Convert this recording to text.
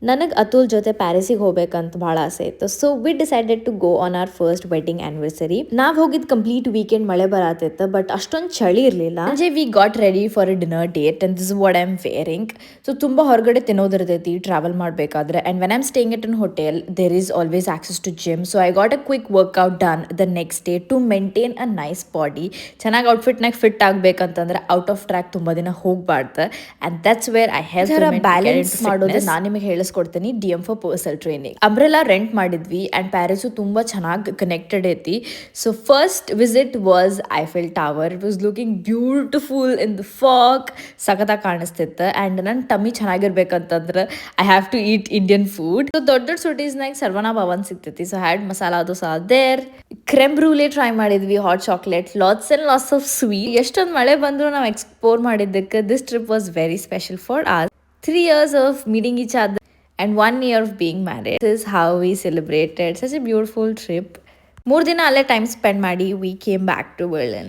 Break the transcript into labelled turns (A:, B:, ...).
A: ನನಗೆ ಅತುಲ್ ಜೊತೆ ಪ್ಯಾರಿಸಿಗೆ ಹೋಗ್ಬೇಕಂತ ಭಾಳ ಆಸೆ ಇತ್ತು. So we decided to go on our first wedding anniversary. ನಾವು ಹೋಗಿದ್ ಕಂಪ್ಲೀಟ್ ವೀಕೆಂಡ್ ಮಳೆ ಬರತ್ತಿತ್ತು, ಬಟ್ ಅಷ್ಟೊಂದು ಚಳಿ ಇರಲಿಲ್ಲ. ಸಂಜೆ we got ready for a dinner date and this what I am wearing. So ತುಂಬ ಹೊರಗಡೆ ತಿನ್ನೋದಿರ್ತೈತಿ ಟ್ರಾವೆಲ್ ಮಾಡಬೇಕಾದ್ರೆ. And when I'm staying at an hotel there is always access to gym. So I got a quick workout done the next day to maintain a nice body. ಚೆನ್ನಾಗಿ ಔಟ್ಫಿಟ್ನಾಗ fit ಆಗಬೇಕಂತಂದ್ರೆ out of track ತುಂಬ ದಿನ ಹೋಗಬಾರ್ದು. And that's where I have balance ಮಾಡೋದು ನಾನು ನಿಮಗೆ ಹೇಳಿಸ್ಕೊಡ್ತೀನಿ. DM for personal training. Umbrella rent ಮಾಡಿದ್ವಿ ಆ್ಯಂಡ್ ಪ್ಯಾರಿಸು ತುಂಬ ಚೆನ್ನಾಗಿ ಕನೆಕ್ಟೆಡ್ ಐತಿ. So first visit was Eiffel tower. It was looking beautiful in the fog. ಸಖತ್ತಾಗಿ ಕಾಣಿಸ್ತಿತ್ತು. ಆ್ಯಂಡ್ ನನ್ನ ಟಮ್ಮಿ ಚೆನ್ನಾಗಿರ್ಬೇಕಂತಂದ್ರೆ I have to eat Indian food. So ದೊಡ್ಡ ದೊಡ್ಡ ಸಿಟೀಸ್ನಾಗ ಸರ್ವನಾ ಭವನ್ ಸಿಗ್ತೈತಿ. So had masala dosa there. Creme brulee try ಮಾಡಿದ್ವಿ, hot chocolate, lots and lots of sweet. ಎಷ್ಟೊಂದು ಮಳೆ ಬಂದರೂ ನಾವು ಎಕ್ಸ್ಪ್ಲೋರ್ ಮಾಡಿದ್ದಕ್ಕೆ this trip was very special for us. 3 years of meeting each other and 1 year of being married. This is how we celebrated such a beautiful trip. 3 ದಿನ ಅಲ್ಲೇ time spend ಮಾಡಿ we came back to Berlin.